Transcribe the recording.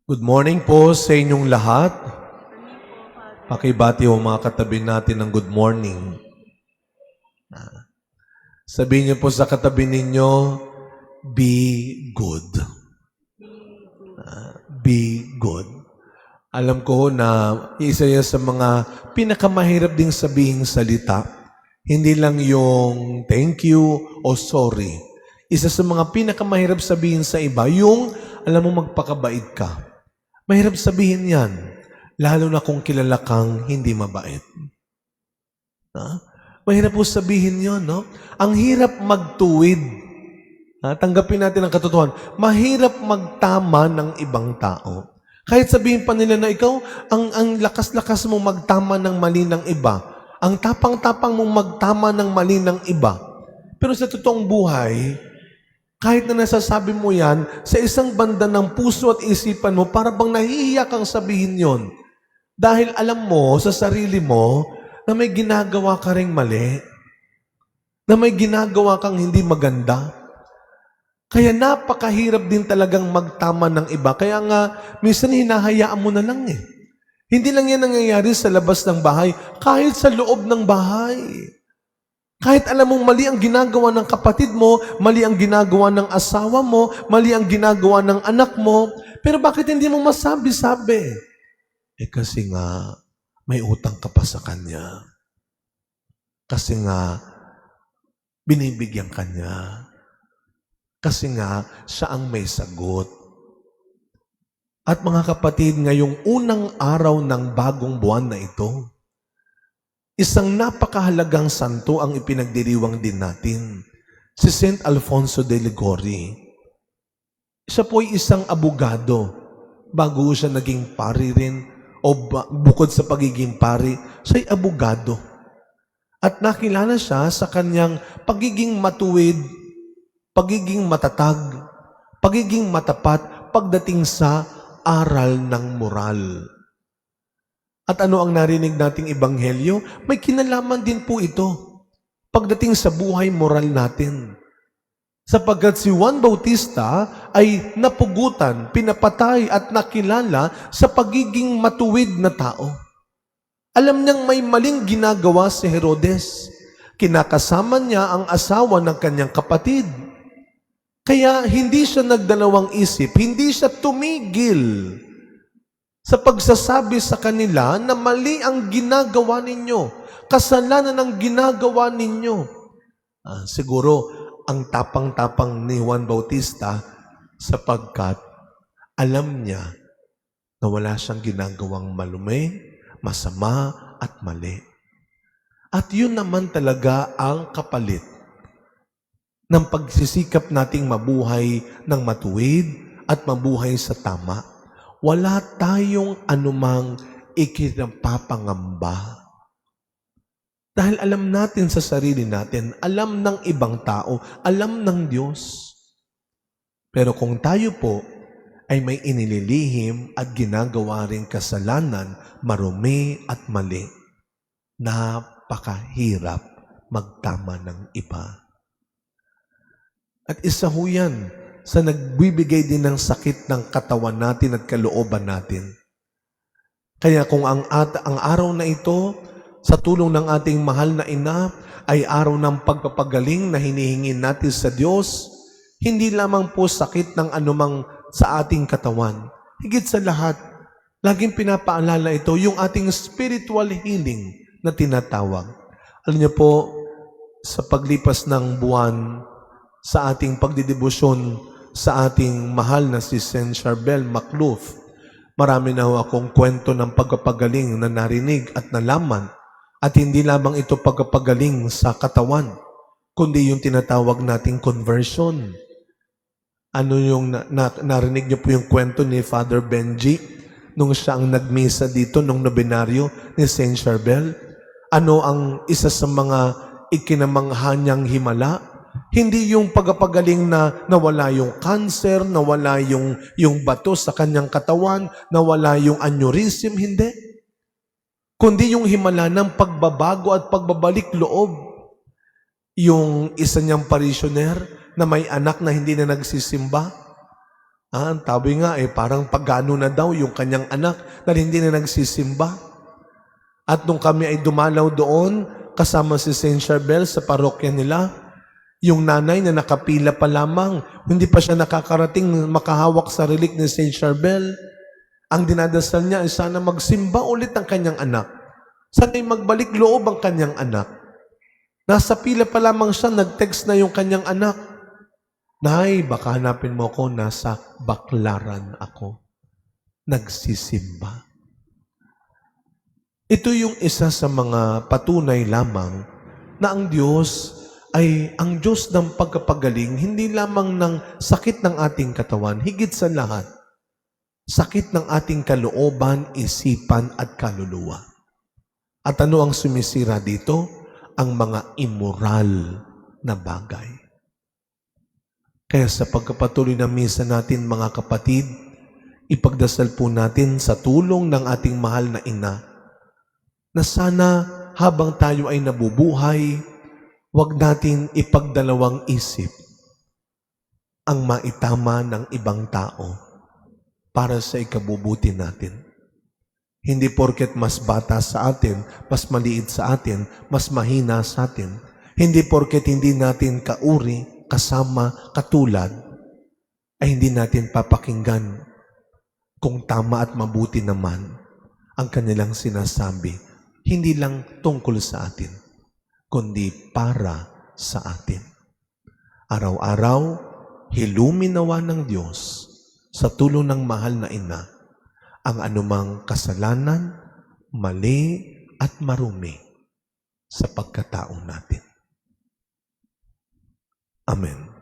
Good morning po sa inyong lahat. Pakibati o mga katabi natin ng good morning. Sabihin niyo po sa katabi ninyo, be good. Be good. Alam ko na isa yan sa mga pinakamahirap ding sabihing salita. Hindi lang yung thank you o sorry. Isa sa mga pinakamahirap sabihin sa iba, yung alam mo magpakabait ka. Mahirap sabihin yan, lalo na kung kilala kang hindi mabait. Mahirap po sabihin yon, no? Ang hirap magtuwid. Tanggapin natin ang katotohanan. Mahirap magtama ng ibang tao. Kahit sabihin pa nila na ikaw, ang lakas-lakas mong magtama ng mali ng iba. Ang tapang-tapang mong magtama ng mali ng iba. Pero sa totoong buhay, kahit na nasasabi mo yan, sa isang banda ng puso at isipan mo, para bang nahihiya kang sabihin yon. Dahil alam mo sa sarili mo na may ginagawa ka ring mali, na may ginagawa kang hindi maganda. Kaya napakahirap din talagang magtama ng iba. Kaya nga, minsan hinahayaan mo na lang eh. Hindi lang yan nangyayari sa labas ng bahay, kahit sa loob ng bahay. Kahit alam mong mali ang ginagawa ng kapatid mo, mali ang ginagawa ng asawa mo, mali ang ginagawa ng anak mo, pero bakit hindi mo masabi-sabi? Kasi nga, may utang ka pa sa kanya. Kasi nga, binibigyan ka niya. Kasi nga, siya ang may sagot. At mga kapatid, ngayong unang araw ng bagong buwan na ito, isang napakahalagang santo ang ipinagdiriwang din natin, si Saint Alfonso de Liguori. Siya po ay isang abogado. Bago siya naging pari rin, o bukod sa pagiging pari, siya ay abogado. At nakilala siya sa kanyang pagiging matuwid, pagiging matatag, pagiging matapat pagdating sa aral ng moral. At ano ang narinig nating ebanghelyo? May kinalaman din po ito pagdating sa buhay moral natin. Sapagkat si Juan Bautista ay napugutan, pinapatay at nakilala sa pagiging matuwid na tao. Alam niyang may maling ginagawa si Herodes. Kinakasama niya ang asawa ng kanyang kapatid. Kaya hindi siya nagdalawang isip, hindi siya tumigil sa pagsasabi sa kanila na mali ang ginagawa ninyo, kasalanan ang ginagawa ninyo. Siguro, ang tapang-tapang ni Juan Bautista sapagkat alam niya na wala siyang ginagawang malumi, masama at mali. At yun naman talaga ang kapalit ng pagsisikap nating mabuhay ng matuwid at mabuhay sa tama. Wala tayong anumang ikinapapangamba. Dahil alam natin sa sarili natin, alam ng ibang tao, alam ng Diyos. Pero kung tayo po ay may inililihim at ginagawa ring kasalanan, marumi at mali, napakahirap magtama ng iba. At isa ho yan sa nagbibigay din ng sakit ng katawan natin at kalooban natin. Kaya kung ang araw na ito, sa tulong ng ating mahal na ina, ay araw ng pagpapagaling na hinihingin natin sa Diyos, hindi lamang po sakit ng anumang sa ating katawan. Higit sa lahat, laging pinapaalala ito, yung ating spiritual healing na tinatawag. Alam niyo po, sa paglipas ng buwan, sa ating pagdidebosyon sa ating mahal na si Saint Charbel Macluf, marami na akong kwento ng pagpapagaling na narinig at nalaman. At hindi lamang ito pagpapagaling sa katawan, kundi yung tinatawag nating conversion. Ano yung narinig niyo po yung kwento ni Father Benji nung siya ang nagmisa dito nung nobinaryo ni Saint Charbel? Ano ang isa sa mga ikinamangha niyang himala? Hindi yung pagpapagaling na nawala yung cancer, nawala yung bato sa kanyang katawan, nawala yung aneurysm, hindi. Kundi yung himala ng pagbabago at pagbabalik loob. Yung isa niyang parishioner na may anak na hindi na nagsisimba, Ang tabi nga parang pagano na daw yung kanyang anak dahil hindi na nagsisimba. At nung kami ay dumalaw doon, kasama si Saint Charbel sa parokya nila, yung nanay na nakapila pa lamang, hindi pa siya nakakarating makahawak sa relik ni Saint Charbel. Ang dinadasal niya ay sana magsimba ulit ang kanyang anak. Sana'y magbalik loob ang kanyang anak. Nasa pila pa lamang siya, nag-text na yung kanyang anak. Nay, baka hanapin mo ko, nasa baklaran ako. Nagsisimba. Ito yung isa sa mga patunay lamang na ang Diyos ay ang Diyos ng pagkapagaling, hindi lamang ng sakit ng ating katawan, higit sa lahat, sakit ng ating kalooban, isipan at kaluluwa. At ano ang sumisira dito? Ang mga immoral na bagay. Kaya sa pagkapatuloy ng misa natin, mga kapatid, ipagdasal po natin sa tulong ng ating mahal na ina na sana habang tayo ay nabubuhay, huwag natin ipagdalawang isip ang maitama ng ibang tao para sa ikabubuti natin. Hindi porket mas bata sa atin, mas maliit sa atin, mas mahina sa atin. Hindi porket hindi natin kauri, kasama, katulad, ay hindi natin papakinggan kung tama at mabuti naman ang kanilang sinasabi. Hindi lang tungkol sa atin, kundi para sa atin. Araw-araw, hilumin nawa ng Diyos sa tulong ng mahal na ina ang anumang kasalanan, mali at marumi sa pagkatao natin. Amen.